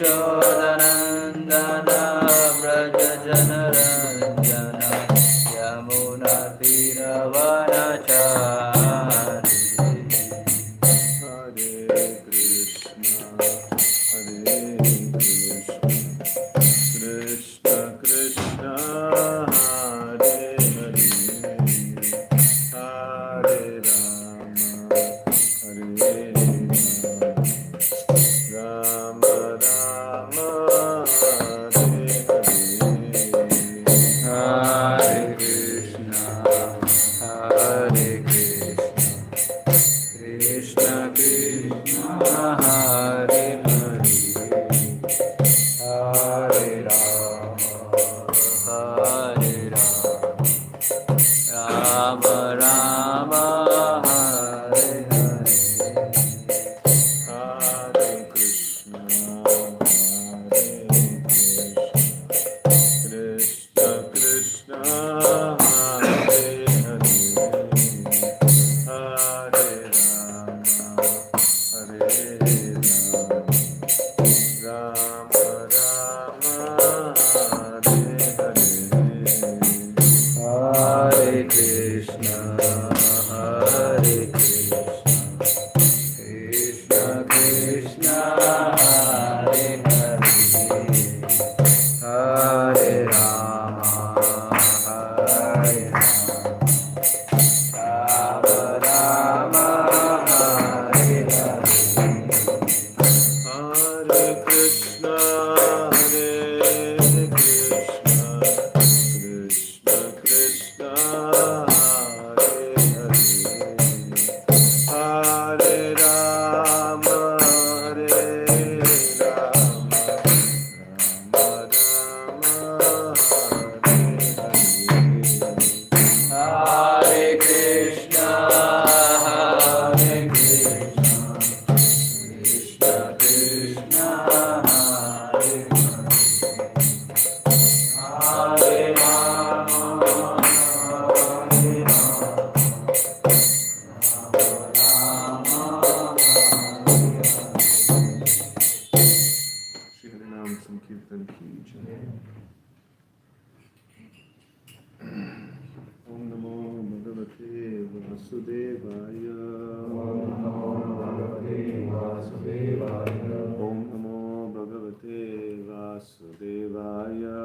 Yashodanandana Vraja Janaranjana Yamuna Tiravanachari Hare Krishna, Hare Krishna, Krishna Krishna, Hare Hare, Hare Rama, Hare Rama, Rama Rama, Hare Hare, Hare Krishna, Hare Krishna, Krishna Krishna, Hare Hare, Hare Rama, Hare Rama, Rama Rama, Hare Hare, Hare Krishna, Hare Krishna, Krishna Krishna, Hare Hare, Hare Rama, Hare Rama, Rama Rama, Hare Hare, Hare Krishna, Hare Krishna, Krishna Krishna, Hare Hare, Hare Rama, Hare Rama, Rama Rama, Hare Hare, Hare Krishna, Hare Krishna, Krishna Krishna, Hare Hare, Hare Rama, Hare Rama, Rama Rama, Hare Hare, Hare Krishna, Hare Krishna, Krishna Krishna, Hare Hare, Hare Rama, Hare Rama, Shri Harinam Sankirtan ki jai. Om Namo Bhagavate Vasudevaya. Om Namo Bhagavate Vasudevaya. Om Namo Bhagavate Vasudevaya.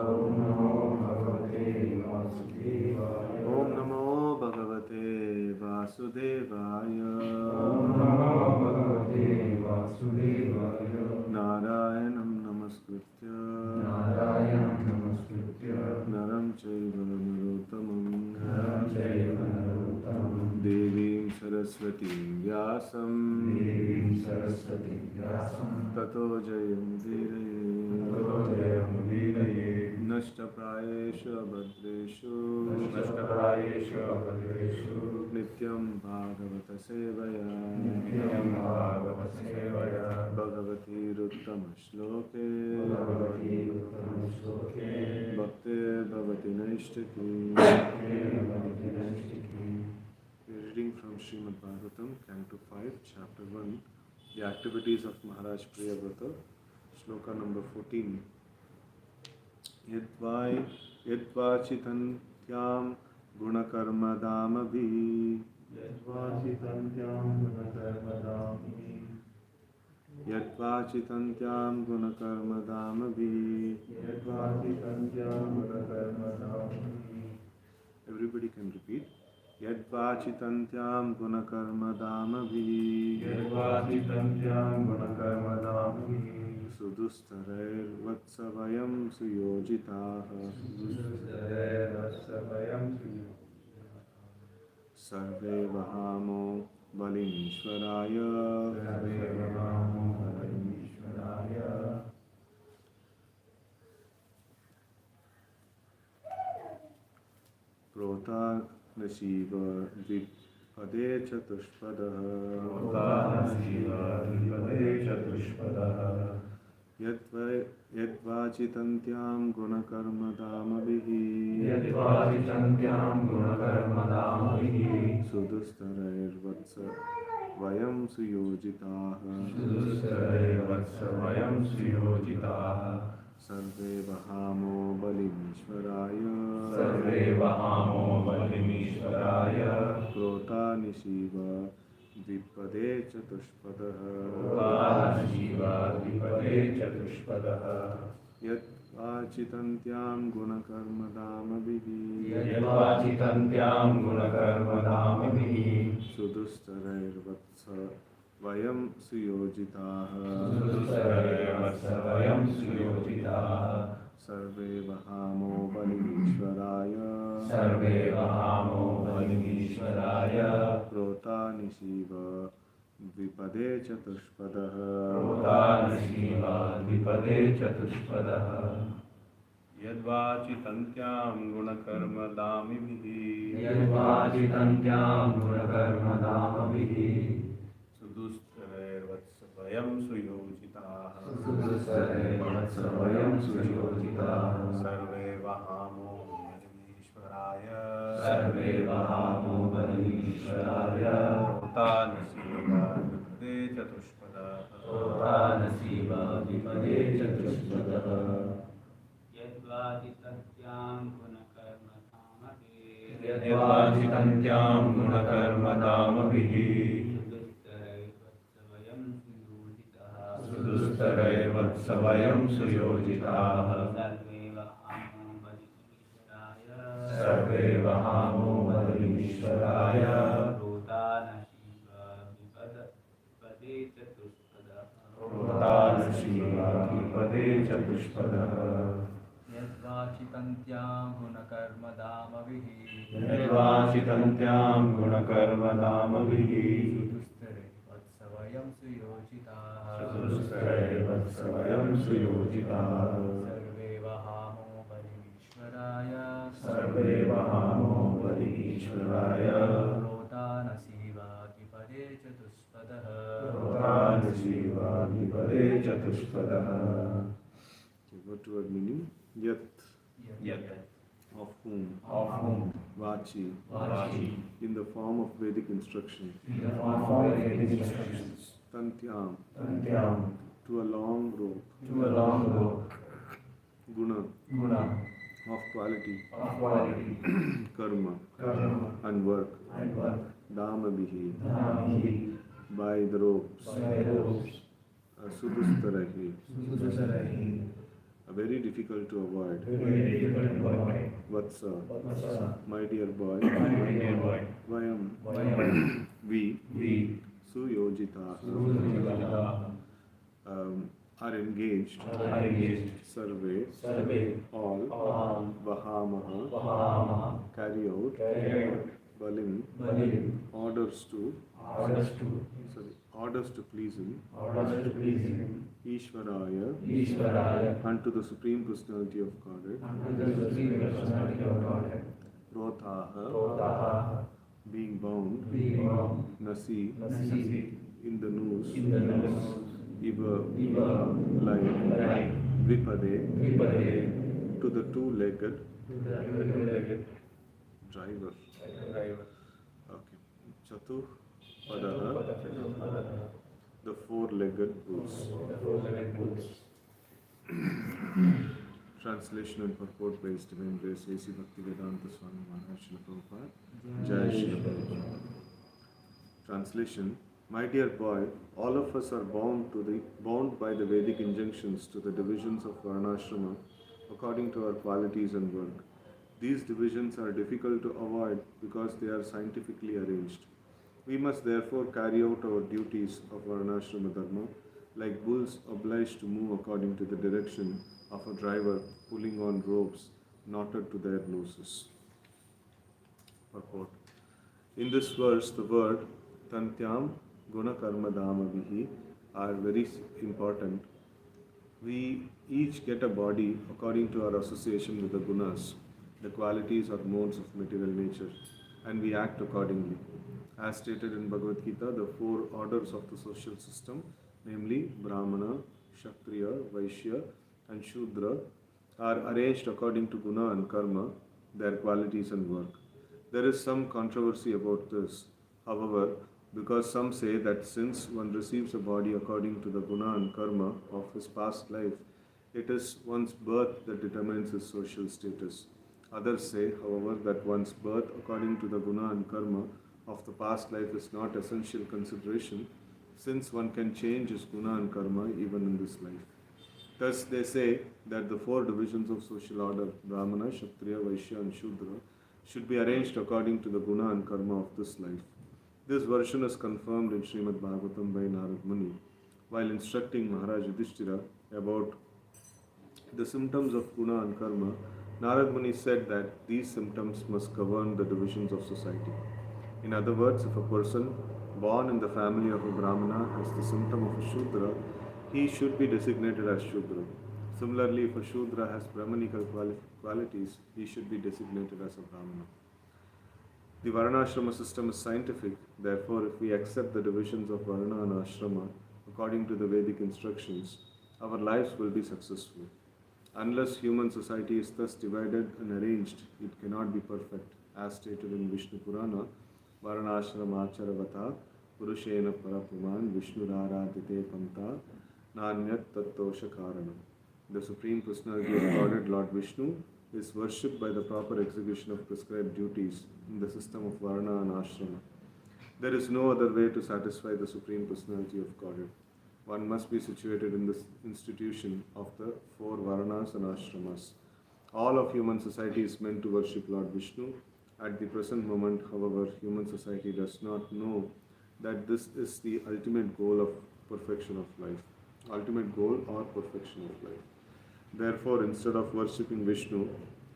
Om Namo Bhagavate Vasudevaya. Om Namo Bhagavate Vasudevaya. Om Namo Bhagavate Vasudevaya. Narayanam Namaskritya. Narayanam Namaskritya. Naram Chaiva Narottamam. Naram Chaiva Narottamam. Devim Saraswatim Vyasam. Devim Saraswatim Vyasam. Tato Jayam Udiraye. Tato Jayam Udiraye. Nashtaprayeshu Abhadreshu. Nashtaprayeshu Abhadreshu. Nityam Bhagavata Sevaya. Nityam Bhagavata Sevaya. Bhagavati Ruttama Shloke. Bhagavati Ruttama Shloke. Bhakti Bhavati Naishtaki. Bhakti Bhavati Naishtaki. We are reading from Srimad Bhagavatam, Canto 5, Chapter 1, the activities of Maharaj Priyavrata, Shloka number 14. Yadvachitantyam gunakarmadamavi. Yadvachitantyam gunakarmadamavi. Yadvachitantyam gunakarmadamavi. Yadvachitantyam gunakarmadamavi. Everybody can repeat. Yadvachitantyam gunakarmadamavi. Yadvachitantyam gunakarmadamavi. Sudustarair vatsavayam suyojitaha. Sudustarair vatsavayam suyojitaha. Sarve vahamo balinishwaraya. Sarve vahamo balinishwaraya. Prota Nashiva Dvipade Chatushpadaha. Prota Nashiva Dvipade Chatushpadaha. Yadvachitantyam gunakarmadamavihi. Yadvachitantyam gunakarmadamavihi. Sudustarair vayam suyojitaah. Sudustare vatsa vayam suyojitaah. Sarve vahamo balimishvaraya. Sarve vahamo balimishvaraya. Krota nishiva dvipade chatushpadaha. Prabhana Shiva Vipade Chatushpadaha. Yat vachitantyam gunakarmadamabihi. Yadvachitantyam gunakarmadamavihi. Sudustarair vatsa vayam suyojitaah. Sudustare vatsa vayam suyojitaah. Sarve vahamo balimishvaraya. Sarve vahamo balimishvaraya. Krota nishiva dvipade chatushpadaha. Prabhana Shiva Vipade Chatushpadaha. Yadvachitantyam gunakarmadamibihi. Yadvachitantyam gunakarmadamavihi. Sudustare vatsavayam suyojitaah. Sudustare vatsa vayam suyojitaah. Sarve vahamo balimishvaraya. Sarve vahamo balimishvaraya. Krota nishiva dvipade chatushpadaha. Prabhana Shiva Vipade Chatushpadaha. Yadvachitantyam gunakarmadamavihi. Yadvachitantyam gunakarmadamavihi. Sudustare vatsa vayam suyojitaah. Sudustare vatsa vayam suyojitaah. Sarve vahamo Sarve vahamo balimishvaraya. Prabhana Shiva Vipade Chatushpadaha. Prabhana Shiva Vipade Chatushpadaha. Yadvachitantyam gunakarmadamavihi. Yadvachitantyam gunakarmadamavihi. Sudustare vatsavayam suyojitaah. Sudustare vatsa vayam suyojitaah. Sarve vahamo balimishvaraya. Sarve vahamo balimishvaraya. Prabhana Shiva Vipade Chatushpadaha. Prabhana Shiva Vipade Chatushpadaha. Word to word meaning. Yat, Yat, of whom, of whom, vachi, Vachi, in the form of Vedic instruction. in the form of Vedic instructions. Tantyam, Tantyam, to a long rope. to a long rope. Guna, Guna, of quality. of quality. Karma, Karma, and work. and work. Damabihi, Dhamhi, by the ropes. by the ropes. Sudustarahi, Sudustarahi, very difficult to avoid. very difficult boy. Vatsa, Vatsa, my dear boy. my dear boy. Vayam, Vayam, we, we, suyojita, Sudustarahi, are engaged. are engaged. Survey, Survey, all, all, Vahamaha, Vahama, carry out, carry out, Balim, Balim, orders to, orders to, orders to please him, orders to please him. Ishvaraya, Ishvaraya, unto the Supreme Personality of Godhead, unto the Supreme Personality of Godhead. Rothaha, Protaha, being bound, being bound, Nasi, Nasi, in the noose, in the nose, Iva, Iva, like, like, Vipade, Vipade, to the two-legged to the two-legged driver. driver. Okay. Chatu, Padaha, the four-legged bulls. The four-legged bulls. Translation and purport by His Divine Grace, A.C. Bhaktivedanta Swami Maharaj Srila Prabhupada. Jai Srila Prabhupada. Translation: My dear boy, all of us are bound by the Vedic injunctions to the divisions of Varnashrama according to our qualities and work. These divisions are difficult to avoid because they are scientifically arranged. We must therefore carry out our duties of Varnashrama Dharma like bulls obliged to move according to the direction of a driver pulling on ropes knotted to their nooses. Purport. In this verse, the word Tantyam Guna Karma Damavihi are very important. We each get a body according to our association with the gunas, the qualities or modes of material nature, and we act accordingly. As stated in Bhagavad Gita, the four orders of the social system, namely Brahmana, Kshatriya, Vaishya, and Shudra, are arranged according to guna and karma, their qualities and work. There is some controversy about this. However, Because some say that since one receives a body according to the guna and karma of his past life, it is one's birth that determines his social status. Others say, however, that one's birth according to the guna and karma of the past life is not essential consideration, since one can change his guna and karma even in this life. Thus, they say that the four divisions of social order, Brahmana, Kshatriya, Vaishya, and Shudra, should be arranged according to the guna and karma of this life. This version is confirmed in Srimad Bhagavatam by Narad Muni, while instructing Maharaj Yudhishthira about the symptoms of guna and karma. Narad Muni said that these symptoms must govern the divisions of society. In other words, if a person born in the family of a Brahmana has the symptom of a Shudra, he should be designated as Shudra. Similarly, if a Shudra has Brahmanical qualities, he should be designated as a Brahmana. The Varnashrama system is scientific, therefore, if we accept the divisions of Varna and Ashrama according to the Vedic instructions, our lives will be successful. Unless human society is thus divided and arranged, it cannot be perfect, as stated in Vishnu Purana, Varnashramacharavata Purushena Parapuman Vishnuraradite Panta Nanyat Tattosha Karanam. The Supreme Personality of Godhead, Lord Vishnu, is worshipped by the proper execution of prescribed duties in the system of Varna and Ashrama. There is no other way to satisfy the Supreme Personality of Godhead. One must be situated in this institution of the four Varnas and Ashramas. All of human society is meant to worship Lord Vishnu. At the present moment, however, human society does not know that this is the ultimate goal of perfection of life. Ultimate goal or perfection of life. Therefore, instead of worshipping Vishnu,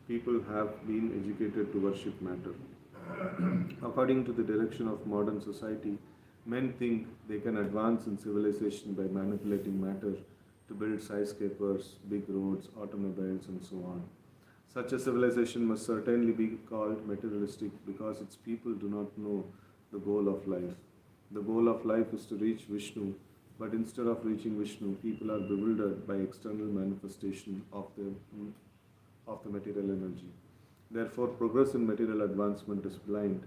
people have been educated to worship matter. According to the direction of modern society, men think they can advance in civilization by manipulating matter to build skyscrapers, big roads, automobiles, and so on. Such a civilization must certainly be called materialistic because its people do not know the goal of life. The goal of life is to reach Vishnu, but instead of reaching Vishnu, people are bewildered by external manifestation of the material energy. Therefore, progress in material advancement is blind,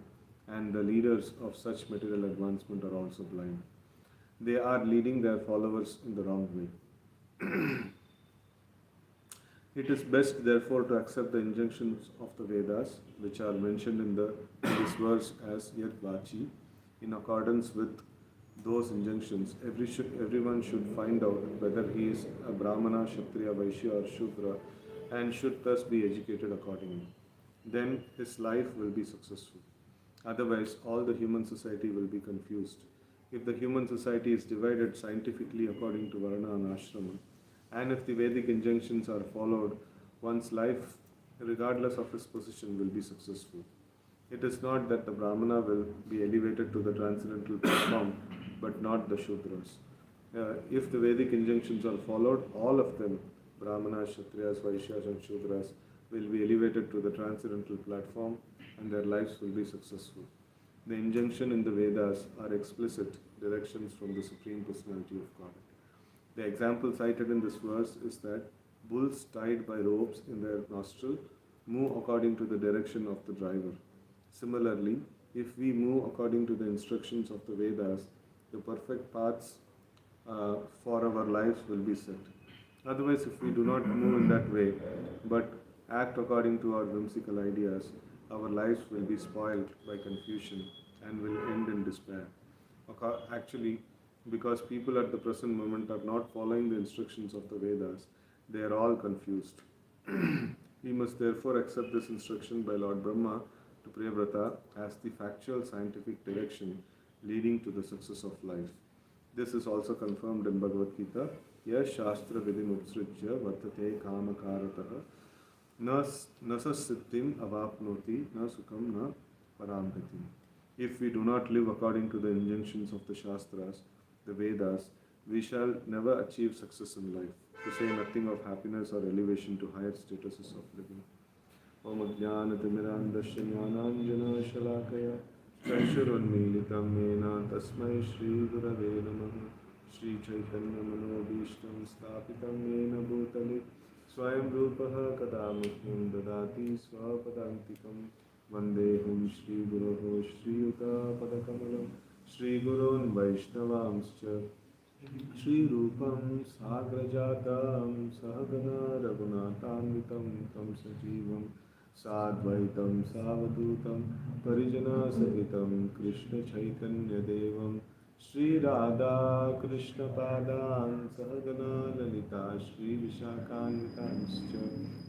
and the leaders of such material advancement are also blind. They are leading their followers in the wrong way. It is best, therefore, to accept the injunctions of the Vedas, which are mentioned in this verse as Yad Vachi. In accordance with those injunctions, everyone should find out whether he is a Brahmana, Kshatriya, Vaishya, or Shudra, and should thus be educated accordingly. Then his life will be successful. Otherwise, all the human society will be confused. If the human society is divided scientifically according to Varna and Ashrama, and if the Vedic injunctions are followed, one's life, regardless of his position, will be successful. It is not that the Brahmana will be elevated to the transcendental platform, but not the Shudras. If the Vedic injunctions are followed, all of them, Brahmanas, Kshatriyas, Vaishyas, and Shudras, will be elevated to the transcendental platform and their lives will be successful. The injunction in the Vedas are explicit directions from the Supreme Personality of God. The example cited in this verse is that bulls tied by ropes in their nostril move according to the direction of the driver. Similarly, if we move according to the instructions of the Vedas, the perfect paths for our lives will be set. Otherwise, if we do not move in that way, but act according to our whimsical ideas, our lives will be spoiled by confusion and will end in despair. Actually, because people at the present moment are not following the instructions of the Vedas, they are all confused. We must therefore accept this instruction by Lord Brahma to Priyavrata as the factual scientific direction leading to the success of life. This is also confirmed in Bhagavad Gita. Ya Shastra Vidim Utsrujya Vartate Kamakarataha Nasasiddhim Avapnoti Na Sukham Na Paramgatim. If we do not live according to the injunctions of the Shastras, the Vedas, we shall never achieve success in life, to say nothing of happiness or elevation to higher statuses of living. Om Ajnanatimirandasya Jnananjana Shalakaya Chakshurunmilitam Mena Tasmai Shri Gurave Namaha Shri Chaitanya Manobhishtam Sthapitam Mena Bhutale Swayam Rupaha Kadamukham Dadati Swapadantikam Vandehum Shri Guruho Shri Yuta Padakamalam Shri Gurun Vaishnavanscha Shri Rupam Sagrajatam Sahagana Raghunatanvitam Tam Sajivam Sadvaitam Savadutam Parijana Sahitam Krishna Chaitanya Devam Shri Radha Krishna Padan Sahagana Lalita Shri Vishakhanvitanscha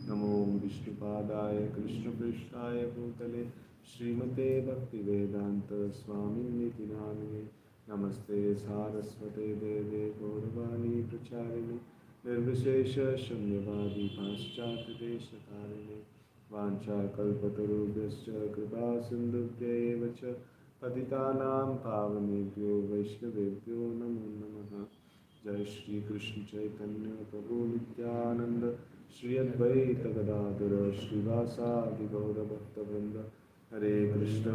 Namo Vishnu Padaya Krishna Prishtaya Bhutale Srimate Bhaktivedanta Swami Niti Namine Namaste Saraswate Deve Gauravani Pracharini Nirvishesha Shunyavadi Paschati Deshatarine Vancha Kalpatarubhyascha Kripa Sindhubhya Evacha Patitanam Pavanebhyo Vaishnavebhyo Namo Namaha Jai Shri Krishna Chaitanya Prabhu Nityananda Shri Advaita Gadadhara Srivasadi Gaura Bhakta Vrinda Hare Krishna,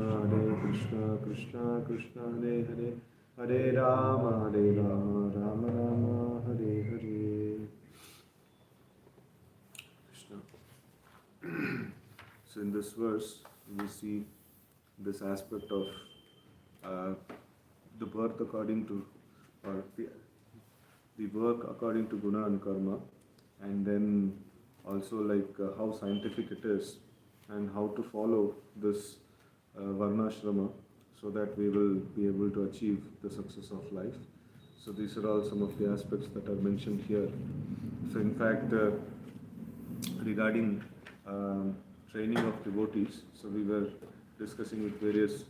Krishna Krishna, Hare Hare, Hare Rama, Rama Rama, Hare Hare. Krishna. So in this verse, we see this aspect of the birth according to, or the work according to guna and karma, and then also like how scientific it is, and how to follow this varnashrama so that we will be able to achieve the success of life. So these are all some of the aspects that are mentioned here. So in fact, regarding training of devotees, so we were discussing with various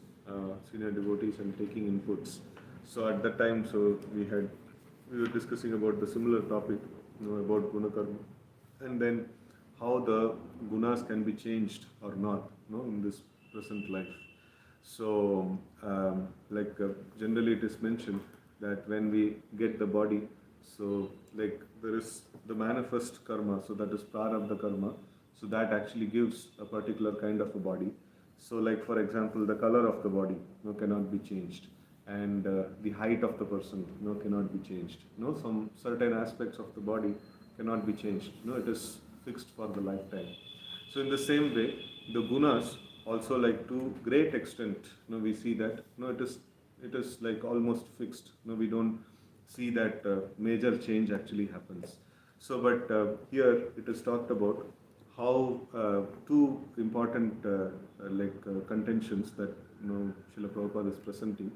senior devotees and taking inputs. So at that time, so we were discussing about the similar topic, about guna karma, and then how the gunas can be changed or not, in this present life. So, generally it is mentioned that when we get the body, so like there is the manifest karma, so that is prarabdha karma, so that actually gives a particular kind of a body. So like for example, the color of the body cannot be changed, and the height of the person cannot be changed. Some certain aspects of the body cannot be changed. It is fixed for the lifetime. So in the same way, the gunas also, like to great extent, we see that it is like almost fixed. We don't see that major change actually happens. So, but here it is talked about how two important contentions that Srila Prabhupada is presenting.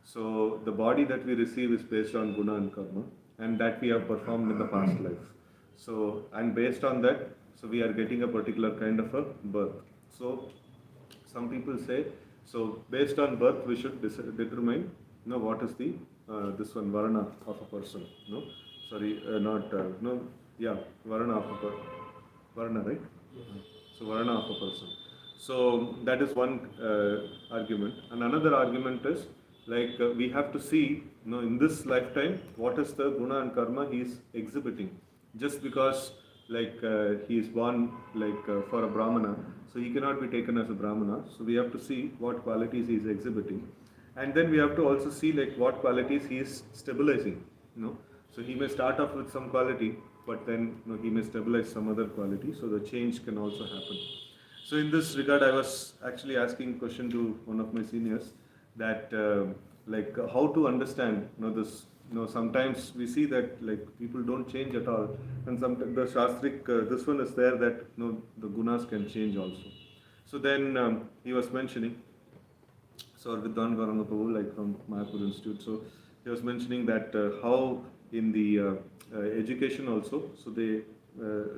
So the body that we receive is based on guna and karma, and that we have performed in the past life. So, and based on that, so we are getting a particular kind of a birth. So, some people say, so based on birth, we should determine, what is the, this one, varna of a person. Varna of a person. Varna, right? So, varna of a person. So, that is one argument. And another argument is, like we have to see, in this lifetime, what is the guna and karma he is exhibiting. Just because like he is born like for a brahmana, so he cannot be taken as a brahmana. So we have to see what qualities he is exhibiting, and then we have to also see like what qualities he is stabilizing. So he may start off with some quality, but then he may stabilize some other quality. So the change can also happen. So in this regard, I was actually asking a question to one of my seniors that how to understand this. Sometimes we see that like people don't change at all, and sometimes the Shastrik, this one is there that the gunas can change also. So then he was mentioning, so Vidwan Varanga Prabhu, like from Mayapur Institute, so he was mentioning that how in the education also, so they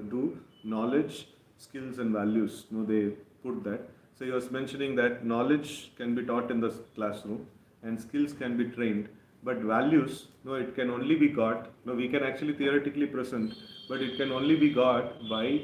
do knowledge, skills and values, they put that. So he was mentioning that knowledge can be taught in the classroom and skills can be trained, but values, it can only be got, we can actually theoretically present, but it can only be got by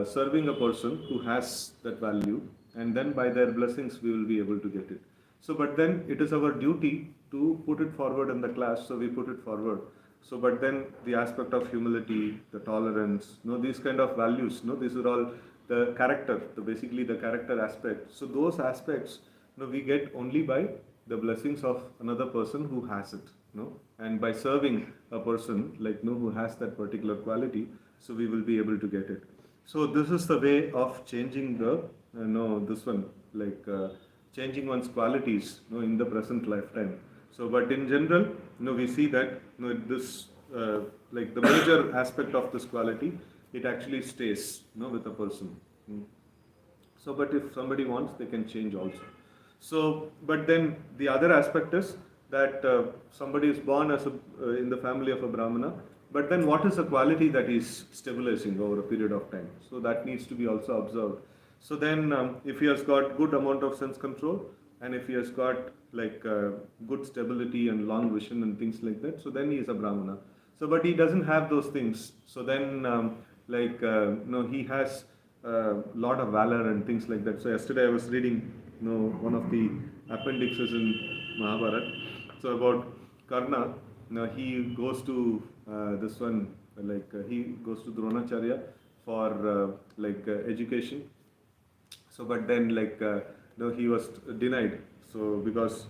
serving a person who has that value, and then by their blessings we will be able to get it. So, but then it is our duty to put it forward in the class, so we put it forward. So, but then the aspect of humility, the tolerance, these kind of values, these are all the character, basically the character aspect. So those aspects, we get only by the blessings of another person who has it, and by serving a person like who has that particular quality, so we will be able to get it. So this is the way of changing the, this one, like changing one's qualities, in the present lifetime. So, but in general, we see that this like the major aspect of this quality, it actually stays with a person. So, but if somebody wants, they can change also. So, but then the other aspect is that somebody is born as in the family of a Brahmana, but then what is the quality that is stabilizing over a period of time? So that needs to be also observed. So then if he has got good amount of sense control, and if he has got like good stability and long vision and things like that, so then he is a Brahmana. So but he doesn't have those things. So then he has lot of valor and things like that. So yesterday I was reading one of the appendixes in Mahabharata. So about Karna, he goes to this one, he goes to Dronacharya for education. So but then he was denied. So because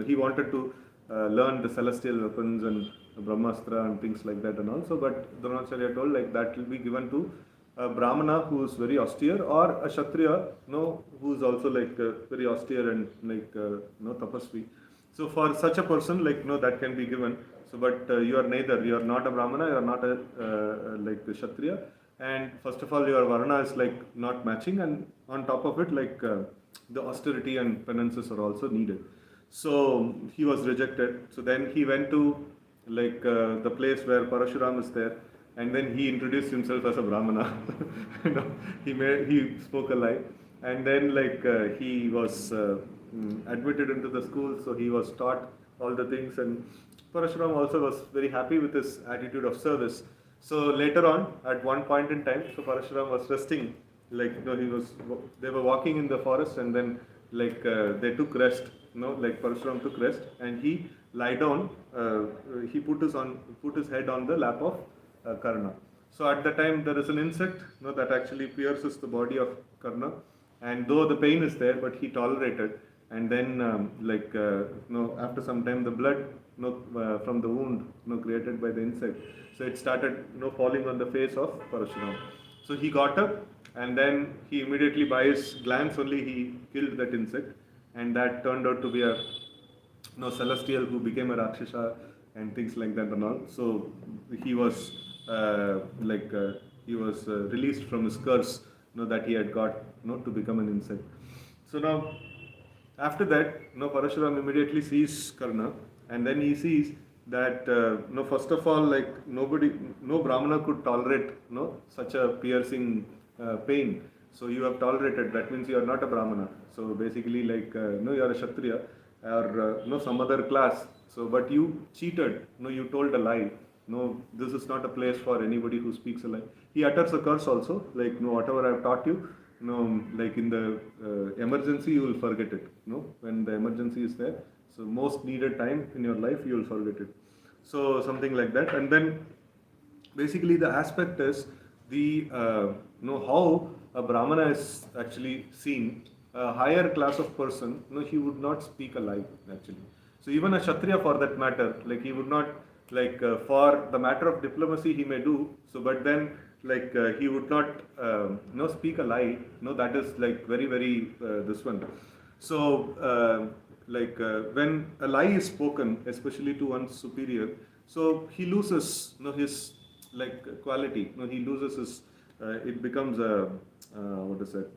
he wanted to learn the celestial weapons and Brahmastra and things like that and also, but Dronacharya told that will be given to a Brahmana who is very austere, or a Kshatriya who is also very austere and tapasvi. So for such a person that can be given. So but you are neither, you are not a Brahmana, you are not a a Kshatriya, and first of all your Varna is not matching, and on top of it the austerity and penances are also needed. So he was rejected. So then he went to the place where Parashuram is there, and then he introduced himself as a Brahmana. He spoke a lie, and then he was admitted into the school. So he was taught all the things, and Parashuram also was very happy with his attitude of service. So later on, at one point in time, so Parashuram was resting. They were walking in the forest, and then they took rest. Parashuram took rest, and he lie down. He put his head on the lap of Karna. So at the time there is an insect that actually pierces the body of Karna, and though the pain is there, but he tolerated. And then after some time the blood from the wound created by the insect, so it started falling on the face of Parashuram. So he got up, and then he immediately, by his glance only, he killed that insect, and that turned out to be a celestial who became a Rakshasa and things like that and all. So he was released from his curse that he had got to become an insect. So now after that Parashuram immediately sees Karna, and then he sees that first of all no Brahmana could tolerate such a piercing pain. So you have tolerated, that means you are not a Brahmana. So basically you are a Kshatriya or some other class. So but you cheated, you told a lie. No, this is not a place for anybody who speaks a lie. He utters a curse also, whatever I have taught you, in the emergency you will forget it. When the emergency is there, so most needed time in your life you will forget it. So something like that. And then basically the aspect is the how a Brahmana is actually seen. A higher class of person, he would not speak a lie actually. So even a Kshatriya for that matter, he would not for the matter of diplomacy he may do. So but then he would not speak a lie. That is very very this one. So when a lie is spoken, especially to one's superior, so he loses his quality. He loses his. It becomes a what is it?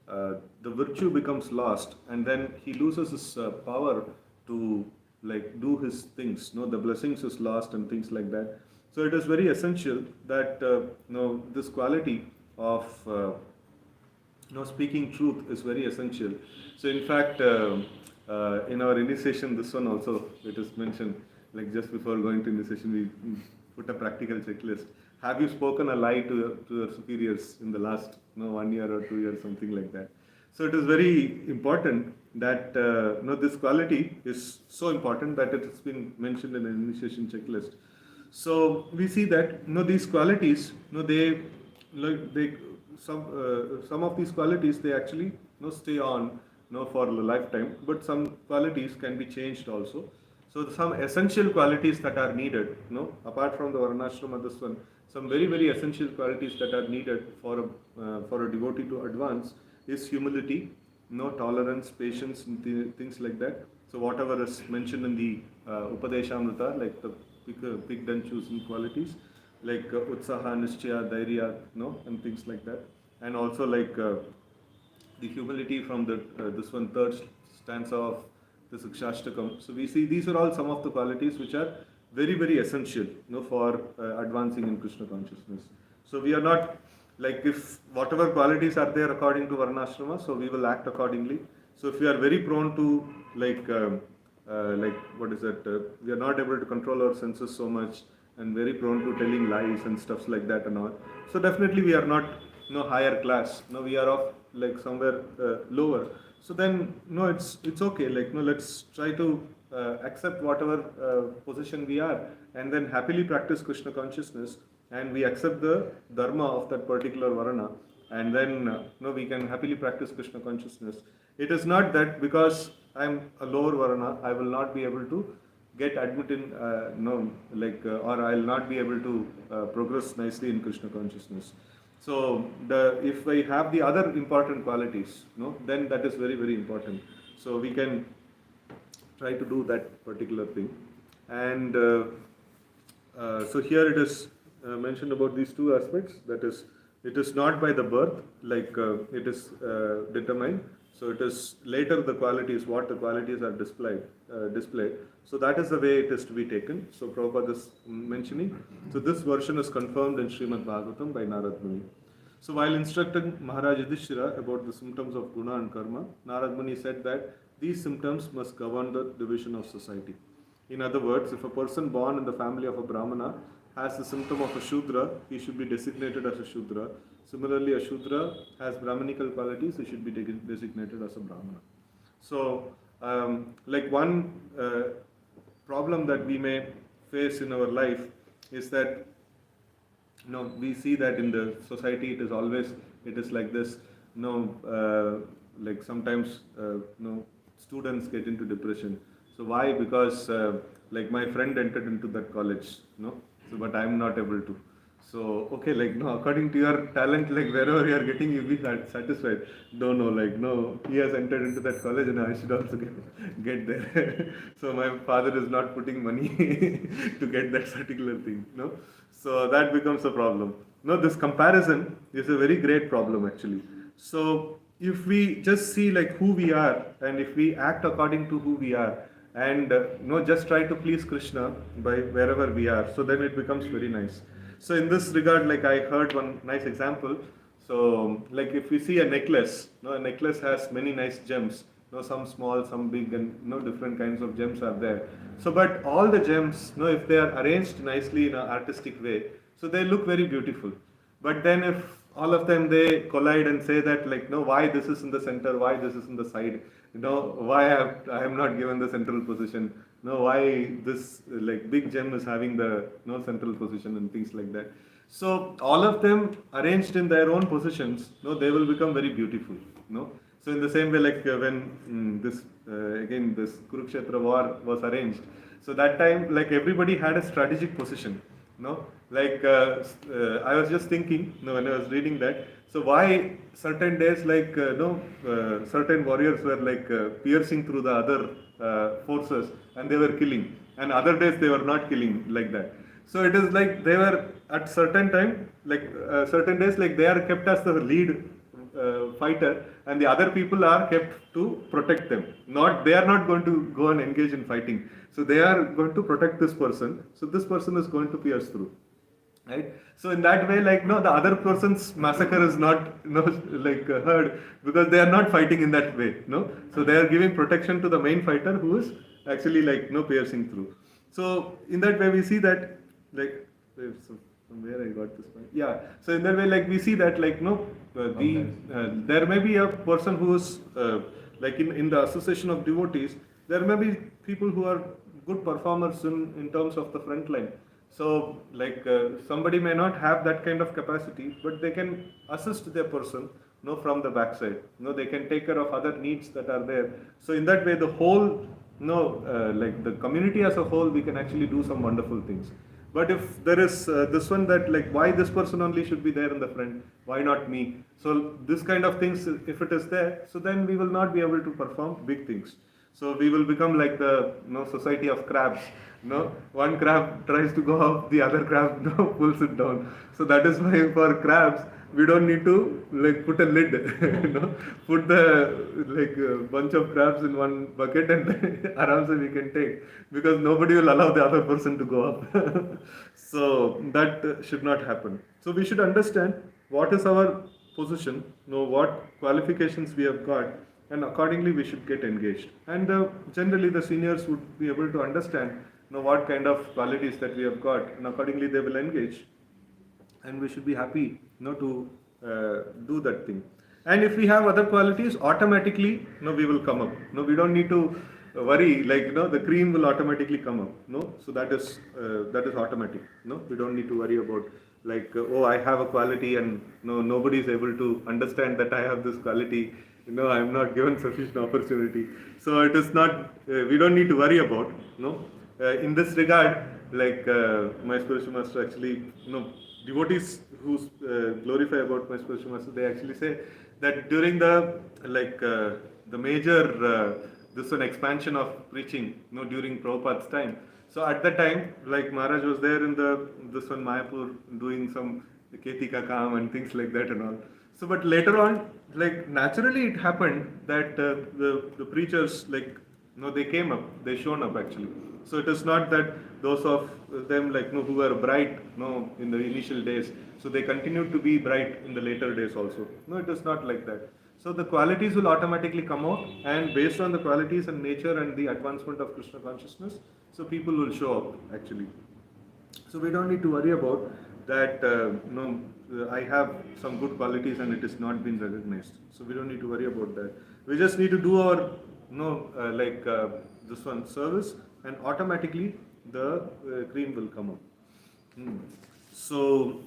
The virtue becomes lost, and then he loses his power to do his things. The blessings is lost and things like that. So it is very essential that this quality of speaking truth is very essential. So in fact, in our initiation, this one also it is mentioned. Just before going to initiation, we put a practical checklist. Have you spoken a lie to your superiors in the last 1 year or 2 years, something like that? So it is very important that this quality is so important that it has been mentioned in an initiation checklist. So we see that these qualities, some of these qualities they actually stay on for a lifetime, but some qualities can be changed also. So some essential qualities that are needed, apart from the Varnashrama, this one, some very very essential qualities that are needed for a devotee to advance is humility, tolerance, patience, and things like that. So whatever is mentioned in the Upadeshamrita, like the picked and chosen qualities, like Utsaha, Nishchaya, Dairya, and things like that. And also like the humility from this one third stanza of the Sikshashtakam. So we see these are all some of the qualities which are very, very essential for advancing in Krishna consciousness. So we are not like, if whatever qualities are there according to Varnashrama, so we will act accordingly. So if we are very prone to like what is that, we are not able to control our senses so much and very prone to telling lies and stuffs like that and all. So definitely we are not higher class. We are of like somewhere lower. So then it's okay. Like let's try to accept whatever position we are, and then happily practice Krishna consciousness, and we accept the dharma of that particular varana, and then we can happily practice Krishna consciousness. It is not that because I am a lower varana, I will not be able to get admitted or I will not be able to progress nicely in Krishna consciousness. So if I have the other important qualities, then that is very, very important. So we can try to do that particular thing. And so here it is mentioned about these two aspects. That is, it is not by the birth, like it is determined. So it is later the qualities, what the qualities are displayed. So that is the way it is to be taken. So Prabhupada is mentioning. So this version is confirmed in Srimad Bhagavatam by Narad Muni. So while instructing Maharaj Yudhishthira about the symptoms of guna and karma, Narad Muni said that these symptoms must govern the division of society. In other words, if a person born in the family of a Brahmana has the symptom of a Shudra, he should be designated as a Shudra. Similarly, a Shudra has Brahmanical qualities, he should be designated as a Brahmana. So, like one problem that we may face in our life is that we see that in the society it is like this. Like sometimes students get into depression. So why? Because like my friend entered into that college, so but I am not able to. So okay, like according to your talent, like wherever you are getting, you be satisfied. No, he has entered into that college and I should also get there. So my father is not putting money to get that particular thing. So that becomes a problem. This comparison is a very great problem actually. So if we just see like who we are, and if we act according to who we are, and just try to please Krishna by wherever we are, so then it becomes very nice. So in this regard, like I heard one nice example. So like if we see a necklace, a necklace has many nice gems, some small, some big, and different kinds of gems are there. So but all the gems, if they are arranged nicely in an artistic way, so they look very beautiful. But then if all of them they collide and say that like why this is in the center, why this is in the side, why I am not given the central position, why this like big gem is having the central position and things like that. So all of them arranged in their own positions, they will become very beautiful. So in the same way, like when this Kurukshetra war was arranged, so that time like everybody had a strategic position. Like I was just thinking when I was reading that, so why certain days like certain warriors were like piercing through the other forces and they were killing, and other days they were not killing like that. So it is like they were at certain time, like certain days like they are kept as the lead fighter, and the other people are kept to protect them. They are not going to go and engage in fighting. So they are going to protect this person. So this person is going to pierce through, right? So in that way, like the other person's massacre is not heard, because they are not fighting in that way. So they are giving protection to the main fighter who is actually like piercing through. So in that way, we see that like. So from where I got this point? Yeah. So in that way, like we see that like there may be a person who is like in the association of devotees, there may be people who are good performers in terms of the front line. So like somebody may not have that kind of capacity, but they can assist their person from the backside. They can take care of other needs that are there. So in that way, the whole like the community as a whole, we can actually do some wonderful things. But if there is this one that like why this person only should be there in the front, why not me? So this kind of things, if it is there, so then we will not be able to perform big things. So we will become like the society of crabs. One crab tries to go up, the other crab pulls it down. So that is why for crabs we don't need to like put a lid. Put the like bunch of crabs in one bucket and around we can take, because nobody will allow the other person to go up. So that should not happen. So we should understand what is our position, know what qualifications we have got, and accordingly we should get engaged. And generally the seniors would be able to understand what kind of qualities that we have got, and accordingly they will engage, and we should be happy to do that thing. And if we have other qualities, automatically we will come up. We don't need to worry, like the cream will automatically come up. So that is automatic. We don't need to worry about like oh, I have a quality and nobody is able to understand that I have this quality. I am not given sufficient opportunity. So it is not. We don't need to worry about. In this regard, like my spiritual master actually, devotees who glorify about my spiritual master, they actually say that during the the major this one expansion of preaching, during Prabhupada's time. So at that time, like Maharaj was there in this one Mayapur doing some Ketika Kam and things like that and all. So but later on, like naturally it happened that the preachers they came up, they shown up actually. So it is not that those of them who were bright in the initial days, so they continued to be bright in the later days also. No, it is not like that. So the qualities will automatically come out, and based on the qualities and nature and the advancement of Krishna consciousness, so people will show up actually. So we don't need to worry about that. I have some good qualities and it is not been recognized. So we don't need to worry about that. We just need to do our this one service, and automatically the cream will come up. So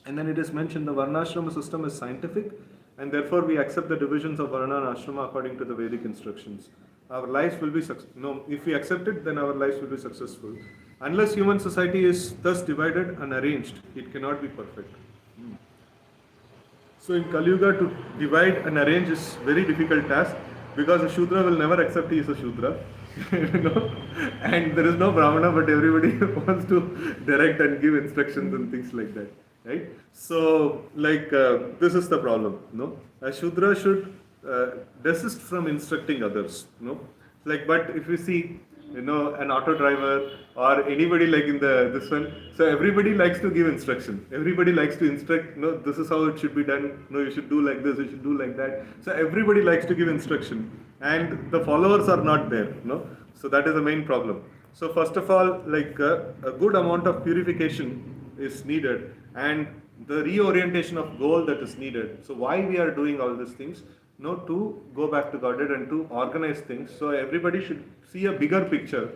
and then it is mentioned the Varnashrama system is scientific, and therefore we accept the divisions of Varna and Ashrama according to the Vedic instructions. Our lives will be if we accept it, then our lives will be successful. Unless human society is thus divided and arranged, it cannot be perfect. So in Kali Yuga, to divide and arrange is very difficult task, because a Shudra will never accept he is a Shudra. And there is no Brahmana, but everybody wants to direct and give instructions and things like that. Right? So this is the problem. A Shudra should desist from instructing others. But if you see an auto driver or anybody in this one, so everybody likes to give instruction. Everybody likes to instruct, this is how it should be done, you should do like this, you should do like that. So everybody likes to give instruction, and the followers are not there. So that is the main problem. So first of all, a good amount of purification is needed, and the reorientation of goal that is needed. So why we are doing all these things? To go back to Godhead and to organize things. So everybody should see a bigger picture.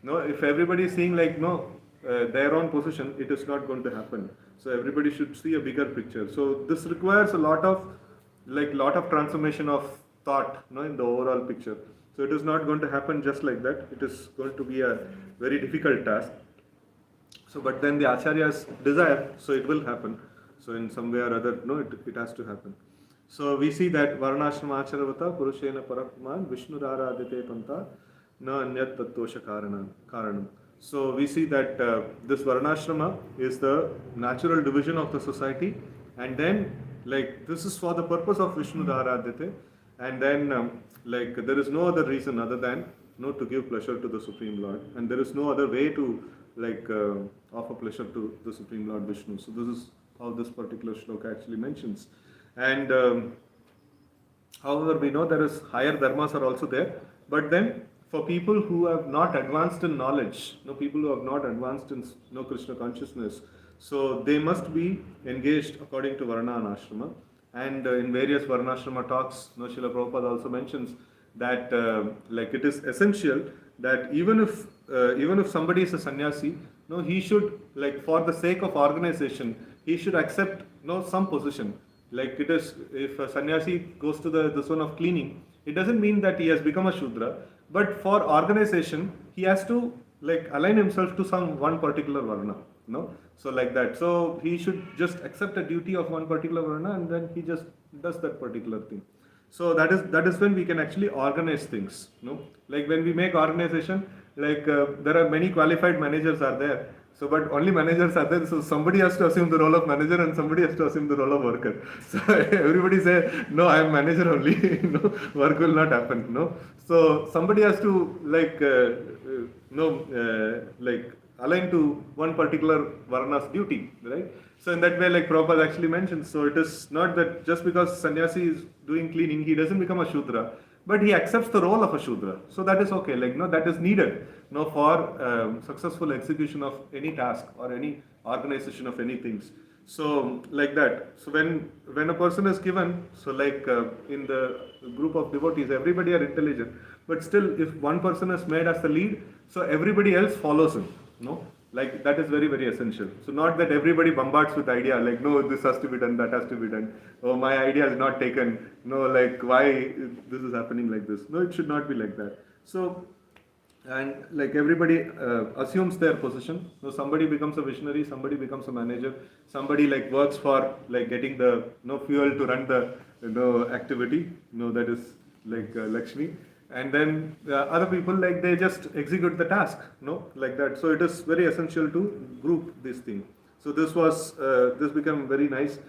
If everybody is seeing their own position, it is not going to happen. So everybody should see a bigger picture. So this requires a lot of transformation of thought, in the overall picture. So it is not going to happen just like that. It is going to be a very difficult task. So but then the Acharyas desire, so it will happen. So in some way or other, it has to happen. So we see that Varnashrama Acharavata Purushena Parakman Vishnuraradite Panta Na Anyat Tattosha Karanam. So we see that this Varnashrama is the natural division of the society, and then this is for the purpose of Vishnuraradite, and then there is no other reason other than to give pleasure to the Supreme Lord, and there is no other way to offer pleasure to the Supreme Lord Vishnu. So this is how this particular shloka actually mentions. And however, we know there is higher dharmas are also there, but then for people who have not advanced in knowledge, people who have not advanced in Krishna consciousness, so they must be engaged according to Varna and Ashrama. And in various Varnashrama talks, Srila Prabhupada also mentions that it is essential that even if somebody is a sannyasi, he should for the sake of organization, he should accept some position. It is, if a sannyasi goes to this one of cleaning, it doesn't mean that he has become a Shudra, but for organization, he has to align himself to one particular Varna. So like that. So he should just accept a duty of one particular Varna, and then he just does that particular thing. So that is when we can actually organize things. Like when we make organization, like there are many qualified managers are there. So, but only managers are there. So somebody has to assume the role of manager and somebody has to assume the role of worker. So everybody say, no, I am manager only. Work will not happen. So somebody has to like align to one particular varna's duty, right? So in that way, like Prabhupada actually mentions, so it is not that just because sannyasi is doing cleaning, he doesn't become a Shudra, but he accepts the role of a Shudra. So that is okay, like that is needed for successful execution of any task or any organization of any things. So like that. So when a person is given, so like in the group of devotees, everybody are intelligent, but still if one person is made as the lead, so everybody else follows him. Like that is very, very essential. So not that everybody bombards with idea like, no, this has to be done, that has to be done. Oh, my idea is not taken. No, like why this is happening like this? No, it should not be like that. So, and like everybody assumes their position. So somebody becomes a visionary, somebody becomes a manager, somebody like works for like getting the fuel to run the activity. That is like Lakshmi. And then other people like they just execute the task, like that. So it is very essential to group this thing. So this became very nice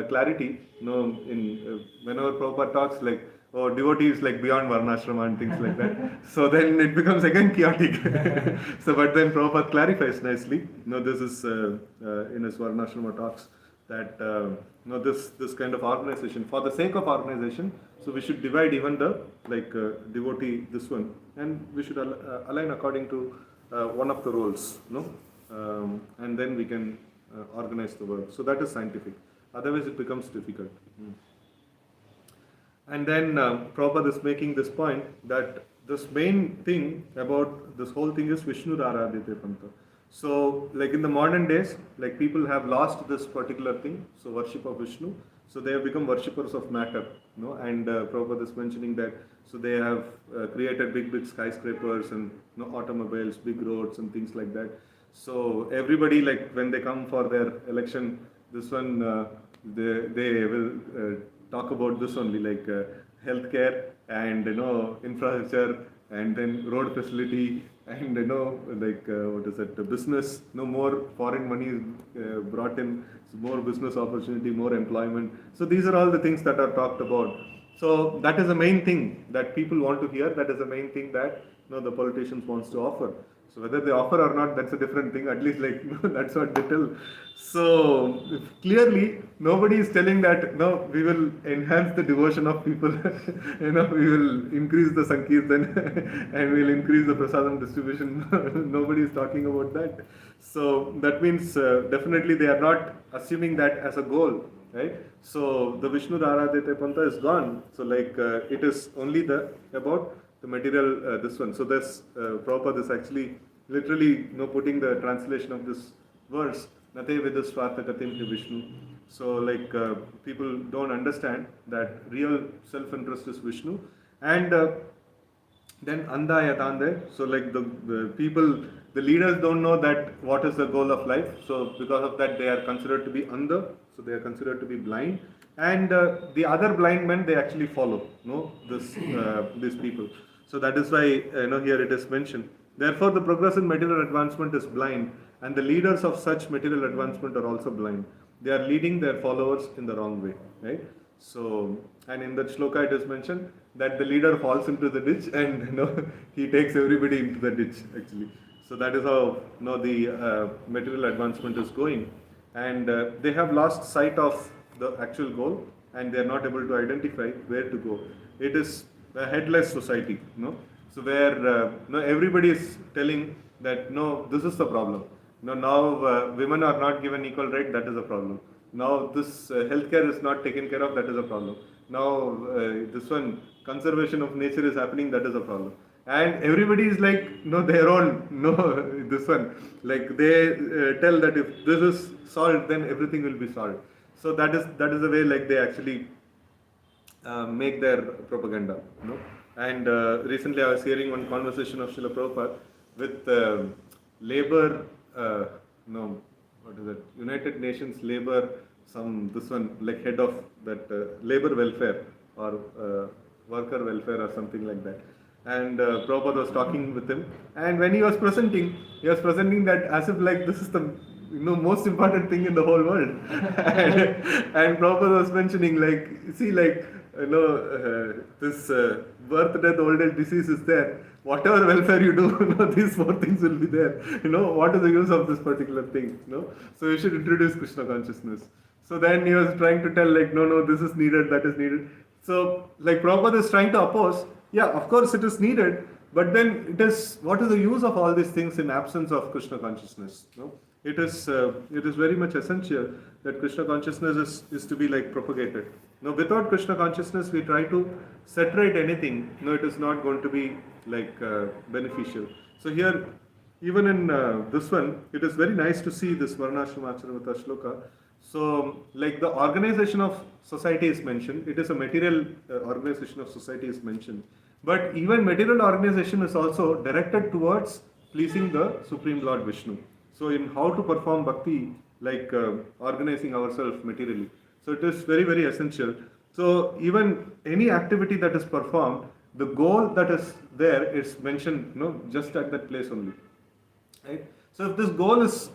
clarity, in whenever Prabhupada talks like, oh, devotees like beyond Varnashrama and things like that. So then it becomes again chaotic. So but then Prabhupada clarifies nicely. This is in his Varnashrama talks that this kind of organization, for the sake of organization, so we should divide even the devotee this one, and we should align according to one of the roles, and then we can organize the work. So that is scientific. Otherwise, it becomes difficult. And then Prabhupada is making this point that this main thing about this whole thing is Vishnu Aradhyate Panta. So, like in the modern days, like people have lost this particular thing, so worship of Vishnu. So they have become worshippers of matter, and Prabhupada is mentioning that. So they have created big skyscrapers and automobiles, big roads and things like that. So everybody, like when they come for their election, this one they will talk about this only, like healthcare and infrastructure and then road facility and what is it, the business. More foreign money is brought in, more business opportunity, more employment. So these are all the things that are talked about. So that is the main thing that people want to hear. That is the main thing that the politicians wants to offer. So whether they offer or not, that's a different thing. At least that's what they tell. So clearly, nobody is telling that no, we will enhance the devotion of people. We will increase the sankirtan and we will increase the prasadam distribution. Nobody is talking about that. So that means definitely they are not assuming that as a goal, right? So the Vishnu Aradhyate Panta is gone. So it is only about the material, this one. So this Prabhupada is actually literally putting the translation of this verse, Nate Vidasvartha Katim Hi Vishnu. So people don't understand that real self-interest is Vishnu. And then Anda Yatande, so the people, the leaders don't know that what is the goal of life. So because of that they are considered to be Anda, so they are considered to be blind. And the other blind men, they actually follow, these people. So that is why here it is mentioned. Therefore, the progress in material advancement is blind, and the leaders of such material advancement are also blind. They are leading their followers in the wrong way, right? So, and in that shloka it is mentioned that the leader falls into the ditch, and he takes everybody into the ditch actually. So that is how the material advancement is going, and they have lost sight of the actual goal, and they are not able to identify where to go. It is a headless society, so where everybody is telling that no, this is the problem. Now women are not given equal right, that is a problem. Now this healthcare is not taken care of, that is a problem. Now this one, conservation of nature is happening, that is a problem. And everybody is their own, this one. They tell that if this is solved, then everything will be solved. So that is the way they actually make their propaganda. And recently I was hearing one conversation of Srila Prabhupada with labor, what is it? United Nations labor, this one head of that labor welfare or worker welfare or something like that. And Prabhupada was talking with him, and when he was presenting that as if like this is the most important thing in the whole world. And Prabhupada was mentioning like, see like, this birth, death, old age, disease is there. Whatever welfare you do, these four things will be there. What is the use of this particular thing? So you should introduce Krishna consciousness. So then he was trying to tell like, no, this is needed, that is needed. So like Prabhupada is trying to oppose, yeah, of course it is needed, but then what is the use of all these things in absence of Krishna consciousness? It is very much essential that Krishna consciousness is to be like propagated. Without Krishna consciousness, we try to saturate anything. It is not going to be like beneficial. So here, even in this one, it is very nice to see this Varnashrama Acharavata shloka. So, like the organization of society is mentioned. It is a material organization of society is mentioned. But even material organization is also directed towards pleasing the Supreme Lord Vishnu. So in how to perform bhakti, like organizing ourselves materially. So it is very, very essential. So even any activity that is performed, the goal that is there is mentioned, just at that place only. Right? So if this goal is,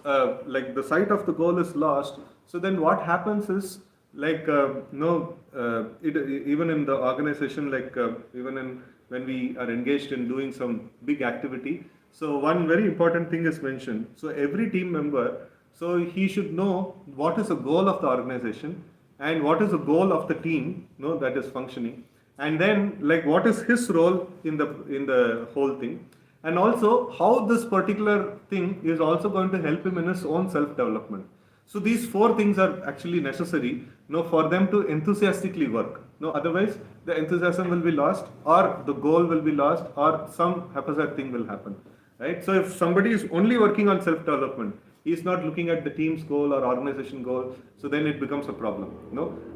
like the sight of the goal is lost, so then what happens is, like, even in the organization, like even when we are engaged in doing some big activity, so one very important thing is mentioned. So every team member, so he should know what is the goal of the organization and what is the goal of the team, that is functioning, and then like what is his role in the whole thing, and also how this particular thing is also going to help him in his own self-development. So these four things are actually necessary, for them to enthusiastically work. Otherwise the enthusiasm will be lost, or the goal will be lost, or some haphazard thing will happen. Right? So if somebody is only working on self-development, he is not looking at the team's goal or organization goal, so then it becomes a problem.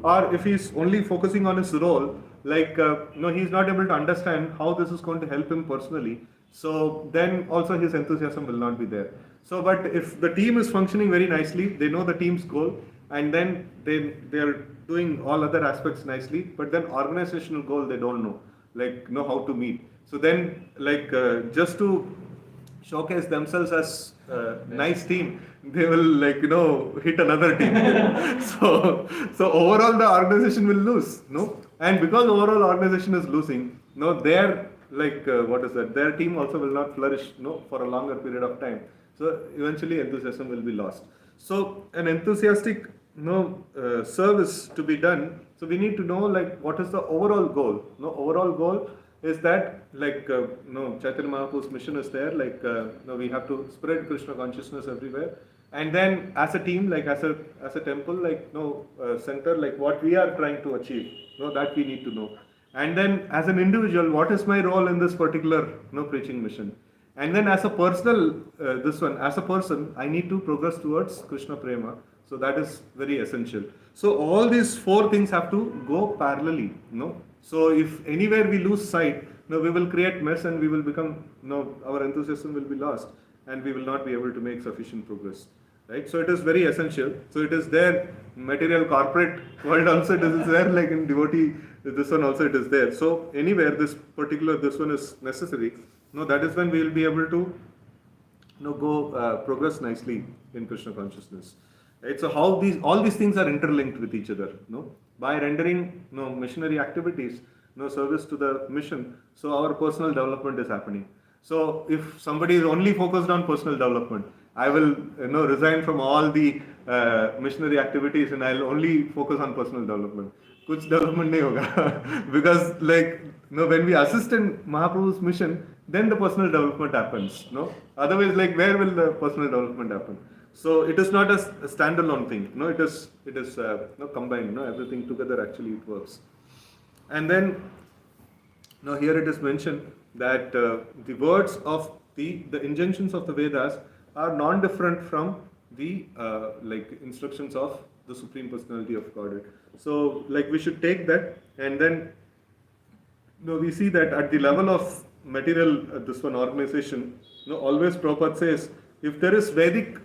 Or if he is only focusing on his role, like he is not able to understand how this is going to help him personally, so then also his enthusiasm will not be there. So, but if the team is functioning very nicely, they know the team's goal, and then they are doing all other aspects nicely, but then organizational goal they don't know, like how to meet. So then, like just to showcase themselves as a nice team, they will like hit another team. so overall the organization will lose, and because overall organization is losing, their like their team also will not flourish, for a longer period of time. So eventually enthusiasm will be lost. So an enthusiastic service to be done. So we need to know like what is the overall goal. Overall goal is that like Chaitanya Mahaprabhu's mission is there, like we have to spread Krishna consciousness everywhere, and then as a team, like as a temple, like center, like what we are trying to achieve, that we need to know. And then as an individual, what is my role in this particular preaching mission? And then as a personal, as a person, I need to progress towards Krishna Prema. So that is very essential. So all these four things have to go parallelly, So if anywhere we lose sight, we will create mess, and we will become, our enthusiasm will be lost, and we will not be able to make sufficient progress. Right? So it is very essential. So it is there, material corporate world also it is there, like in devotee, this one also it is there. So anywhere this one is necessary, that is when we will be able to go progress nicely in Krishna consciousness. Right? So how all these things are interlinked with each other. By rendering missionary activities, service to the mission, so our personal development is happening. So if somebody is only focused on personal development, I will resign from all the missionary activities and I'll only focus on personal development. Kuch development nahi hoga. Because like when we assist in Mahaprabhu's mission, then the personal development happens. Otherwise, like where will the personal development happen? So it is not a standalone thing. It is combined. Everything together actually it works. And then here it is mentioned that the words of the injunctions of the Vedas are non-different from the like instructions of the Supreme Personality of Godhead. So like we should take that, and then we see that at the level of material organization, always Prabhupada says, if there is Vedic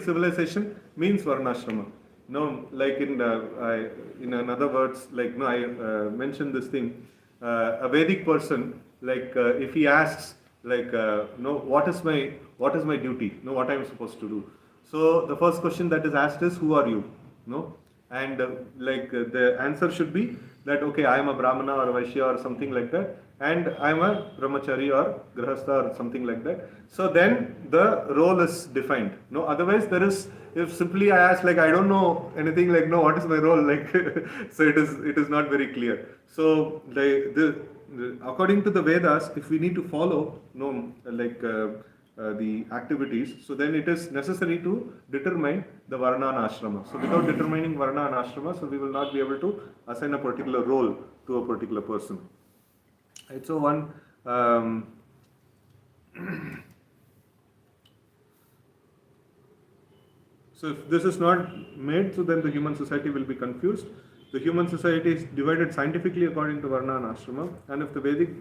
civilization means Varnashrama. No, like in another words, like no, I mentioned this thing. A Vedic person, like if he asks, like no, what is my duty? No, what I am supposed to do. So the first question that is asked is, who are you? No, and the answer should be that okay, I am a Brahmana or a Vaishya or something like that, and I am a Brahmachari or Grihastha or something like that. So then the role is defined. No, otherwise there is, if simply I ask like I don't know anything, like no, what is my role, like so it is not very clear. So according to the Vedas, if we need to follow the activities, so then it is necessary to determine the varna and ashrama. So without determining varna and ashrama, so we will not be able to assign a particular role to a particular person. Right, so one so if this is not made, so then the human society will be confused. The human society is divided scientifically according to varna and ashrama, and if the Vedic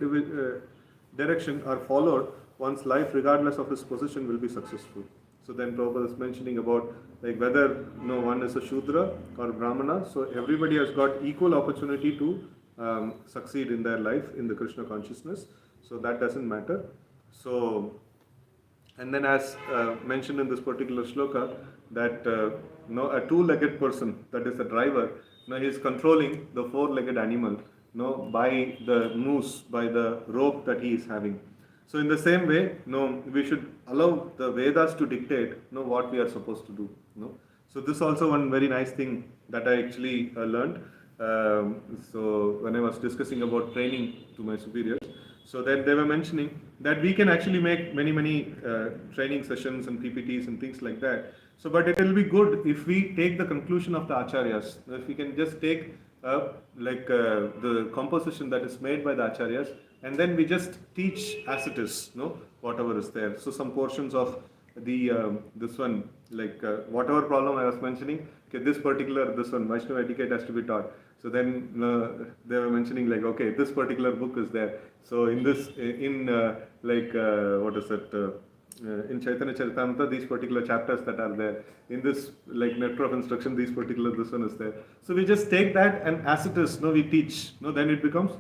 direction are followed, one's life, regardless of his position, will be successful. So then Prabhupada is mentioning about like whether one is a Shudra or Brahmana, so everybody has got equal opportunity to succeed in their life in the Krishna consciousness. So that doesn't matter. So, and then as mentioned in this particular shloka, that a two-legged person, that is the driver, he is controlling the four-legged animal by the noose, by the rope that he is having. So in the same way, we should allow the Vedas to dictate what we are supposed to do. So this is also one very nice thing that I actually learned. So when I was discussing about training to my superiors, so then they were mentioning that we can actually make many training sessions and PPTs and things like that. So but it will be good if we take the conclusion of the acharyas. If we can just take the composition that is made by the acharyas, and then we just teach as it is, whatever is there. So some portions of the this one, whatever problem I was mentioning, okay, this one Vaishnava etiquette has to be taught. So then they were mentioning like, okay, this particular book is there. So in this, in Chaitanya Charitamrita, these particular chapters that are there. In this nectar of instruction, this one is there. So we just take that and as it is, we teach. Then it becomes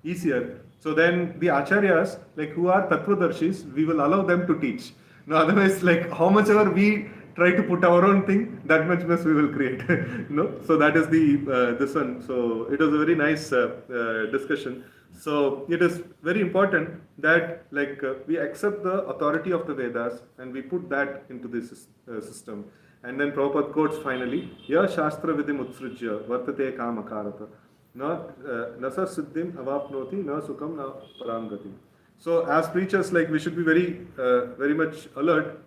easier. So then the acharyas, who are tattvadarshis, we will allow them to teach. Otherwise, how much ever we try to put our own thing, that much mess we will create. So that is this one. So it was a very nice discussion. So it is very important that we accept the authority of the Vedas and we put that into this system. And then Prabhupada quotes finally, Ya Shastra Vidim Utsrujya Vartate Kamakarata Nasa Siddhim Avapnoti Na Sukam Na Parangati. So as preachers, we should be very much alert,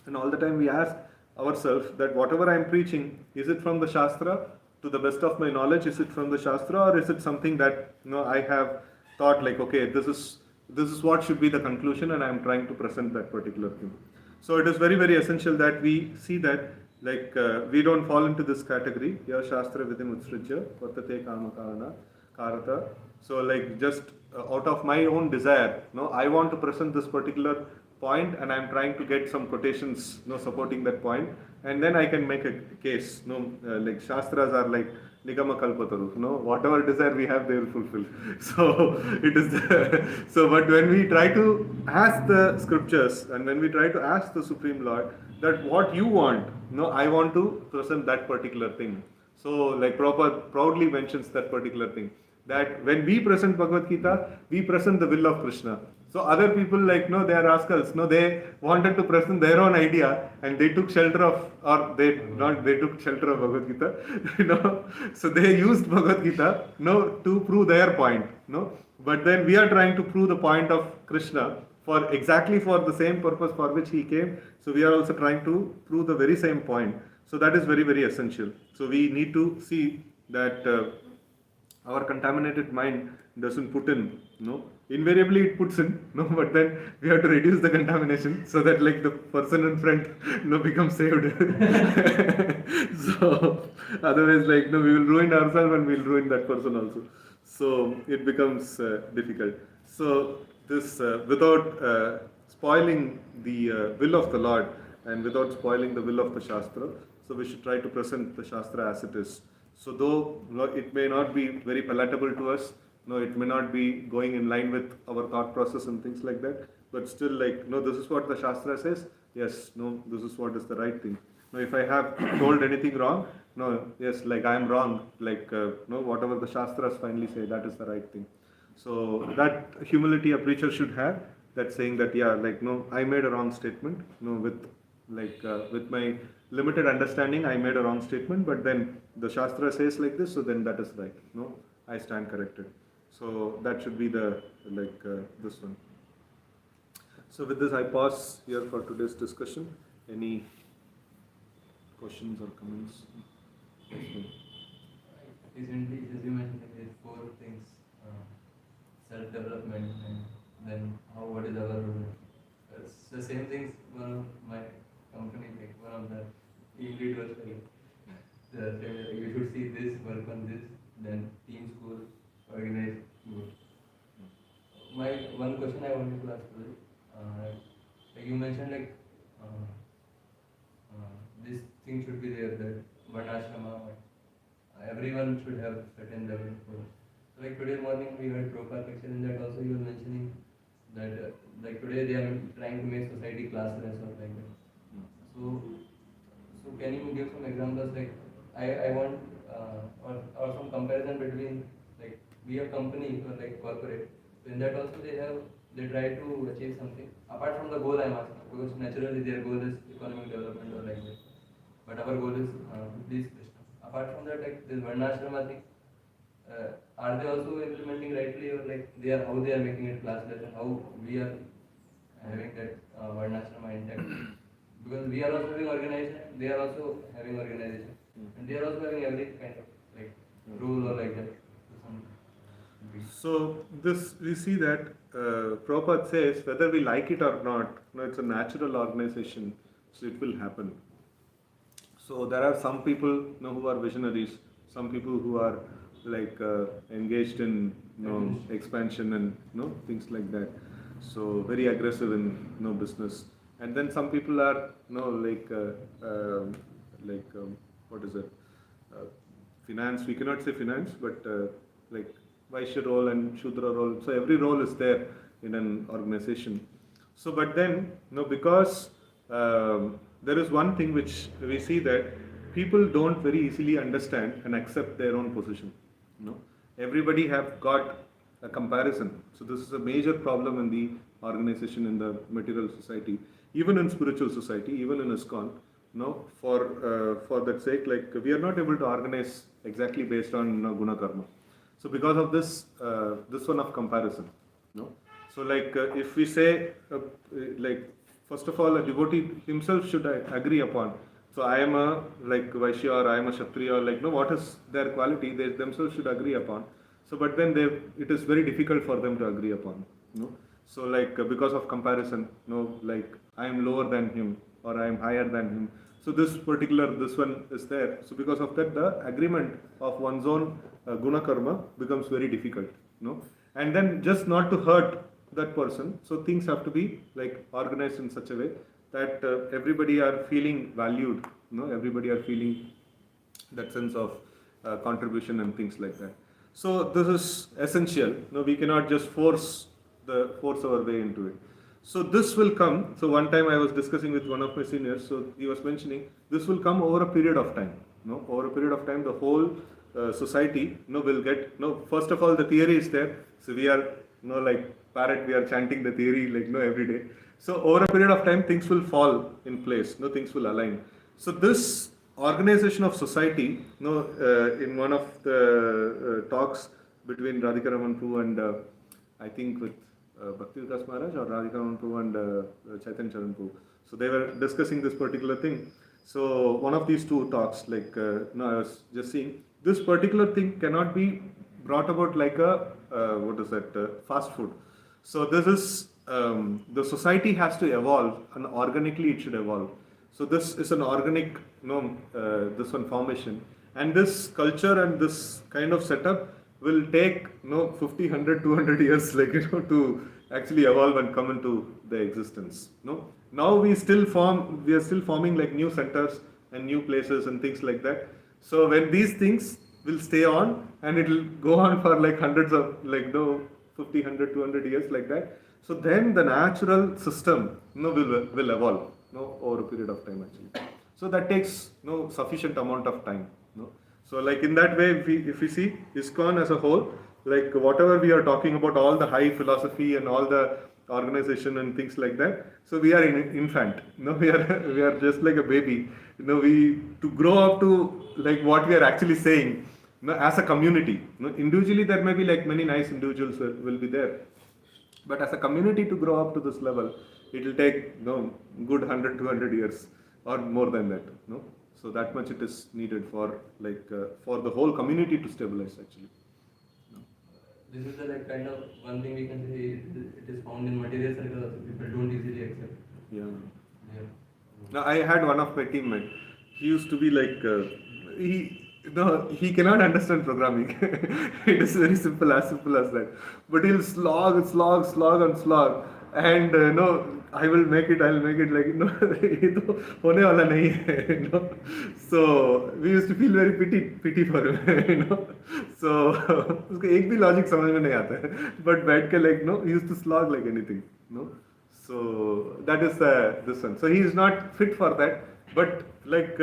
and all the time we ask ourselves that whatever I am preaching, is it from the Shastra? To the best of my knowledge, is it from the Shastra, or is it something that I have thought okay, this is what should be the conclusion, and I am trying to present that particular thing. So it is very essential that we see that we don't fall into this category. Ya Shastra Vidim Utsrujya Vartate Kamakarana Karata. So just out of my own desire, I want to present this particular point, and I am trying to get some quotations supporting that point, and then I can make a case. Shastras are like Nigama Kalpataru, whatever desire we have, they will fulfill. So it is so but when we try to ask the scriptures and when we try to ask the Supreme Lord that what you want, I want to present that particular thing. So Prabhupada proudly mentions that particular thing, that when we present Bhagavad Gita, we present the will of Krishna. So other people they are rascals. They wanted to present their own idea and they took shelter of, or they took shelter of Bhagavad Gita. So they used Bhagavad Gita, to prove their point. But then we are trying to prove the point of Krishna for the same purpose for which he came. So we are also trying to prove the very same point. So that is very essential. So we need to see that our contaminated mind doesn't put in, invariably it puts in, but then we have to reduce the contamination so that the person in front, becomes saved. So otherwise we will ruin ourselves and we will ruin that person also. So it becomes difficult. So this, without spoiling the will of the Lord and without spoiling the will of the Shastra, So we should try to present the Shastra as it is. So though it may not be very palatable to us, it may not be going in line with our thought process and things like that, but still like, this is what the Shastra says, yes, this is what is the right thing. Now if I have told anything wrong, yes, like I am wrong, like, whatever the Shastras finally say, that is the right thing. So that humility a preacher should have, that saying that, yeah, like, I made a wrong statement, with my limited understanding, I made a wrong statement, but then the Shastra says like this, so then that is right. I stand corrected. So that should be the, this one. So with this, I pause here for today's discussion. Any questions or comments? Recently, as you mentioned, there are 4 things: self-development, and then what is our role. It's the same things. One of my company, like one of the team leaders, you should see this, work on this, then team school, organize. My one question I wanted to ask was, you mentioned this thing should be there, that Varnashrama, everyone should have certain level of course. So today morning we heard Prabhupada lecture, in that also you were mentioning that today they are trying to make society classless or like that. So can you give some examples, I want or some comparison between we have company or corporate. So in that also they try to achieve something apart from the goal I am asking, because naturally their goal is economic development or like that. But our goal is please Krishna. Apart from that, this Varnashrama thing, are they also implementing rightly, or how they are making it classless, and how we are having that Varnashrama intact? Because we are also having organization, they are also having organization, and they are also having every kind of rule or like that. So this, we see that Prabhupada says whether we like it or not, it's a natural organization, so it will happen. So there are some people who are visionaries, some people who are engaged in expansion and things like that. So very aggressive in business. And then some people are what is it? Finance. We cannot say finance, but Vaishya role and Shudra role. So every role is there in an organization. So but then because there is one thing which we see, that people don't very easily understand and accept their own position. Everybody have got a comparison. So this is a major problem in the organization, in the material society, even in spiritual society, even in ISKCON. For that sake, we are not able to organize exactly based on guna karma. So because of this, this one of comparison. So if we say first of all, a devotee himself should agree upon. So I am a Vaishya, or I am a Kshatriya, what is their quality, they themselves should agree upon. So but then it is very difficult for them to agree upon. So because of comparison, I am lower than him, or I am higher than him. So this one is there. So because of that, the agreement of one's own guna karma becomes very difficult. And then just not to hurt that person, so things have to be organized in such a way that everybody are feeling valued. Everybody are feeling that sense of contribution and things like that. So this is essential. We cannot just force our way into it. So this will come. So one time I was discussing with one of my seniors. So he was mentioning this will come over a period of time. Over a period of time, the whole society will get. First of all, the theory is there. So we are parrot. We are chanting the theory every day. So over a period of time, things will fall in place. Things will align. So this organization of society, in one of the talks between Radhika Raman Prabhu and I think with Bhakti Vikas Maharaj, or Radhika Raman Prabhu and Chaitanya Charan Prabhu. So they were discussing this particular thing. So one of these two talks, I was just seeing, this particular thing cannot be brought about like a fast food. So this is the society has to evolve, and organically it should evolve. So this is an organic, this one formation, and this culture and this kind of setup will take 50, 100, 200 years to actually evolve and come into the existence. Now we are still forming new centers, and new places and things like that. So when these things will stay on and it will go on for like hundreds of, like, 50, 100, 200 years like that. So then the natural system, will evolve, over a period of time actually. So that takes sufficient amount of time. So like in that way, if we see ISKCON as a whole, like whatever we are talking about, all the high philosophy and all the organization and things like that. So we are infant. We are just like a baby. We to grow up to like what we are actually saying. As a community. Individually there may be like many nice individuals will be there. But as a community to grow up to this level, it will take good 100, 200 years or more than that. So that much it is needed for for the whole community to stabilize actually. This is the like kind of one thing we can say it is found in material circle also. People don't easily accept. Yeah. Yeah. Now I had one of my teammates. He used to be like he cannot understand programming. It is very simple as that. But he'll slog, and I will make it. I'll make it. Like ये तो होने वाला नहीं है. So we used to feel very pity for him. So उसको एक भी logic समझ में नहीं आता है. But बैठ के like he used to slog like anything. So that is this one. So he is not fit for that. But like.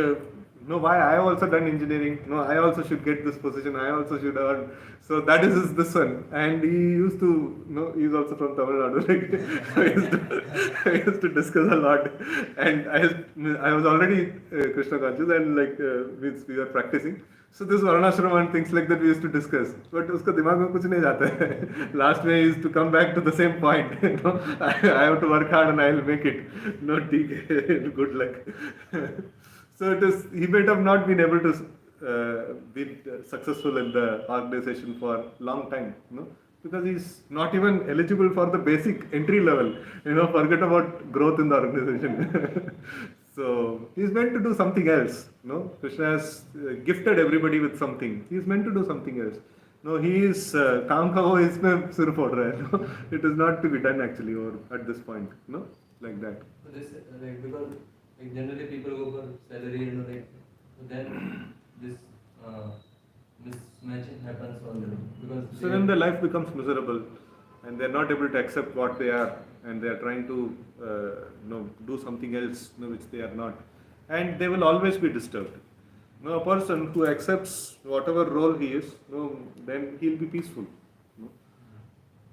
Why I have also done engineering. I also should get this position. I also should earn. So that is this one. And he used to, he's also from Tamil Nadu. Like, I used to discuss a lot. And I was already Krishna conscious and like we were practicing. So this Varnashram and things like that we used to discuss. But uska dimag mein kuch nahi jata hai. Last way is to come back to the same point. I have to work hard and I will make it. ठीक है, good luck. So he might have not been able to be successful in the organization for a long time, because he's not even eligible for the basic entry level. Forget about growth in the organization. So he's meant to do something else. Krishna has gifted everybody with something. He's meant to do something else. He is काम का वो इसमें सिर फोड़ रहा है. It is not to be done actually, or at this point, like that. So this like because. Like generally people go for salary like then this mismatching happens on them because so then the life becomes miserable and they are not able to accept what they are and they are trying to do something else which they are not, and they will always be disturbed. A person who accepts whatever role he is, then he will be peaceful.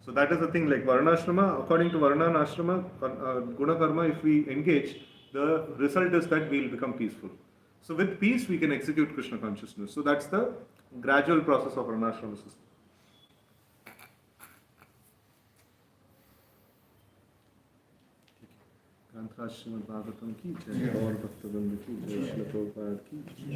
So that is the thing, like Varnashrama, according to Varna and Ashrama, Guna Karma, if we engage, the result is that we will become peaceful. So with peace, we can execute Krishna consciousness. So that's the gradual process of Varnashrama system. ग्रंथ श्रीमद् भागवतम की जय और भक्तवृंद की जय, श्रील प्रभुपाद की जय.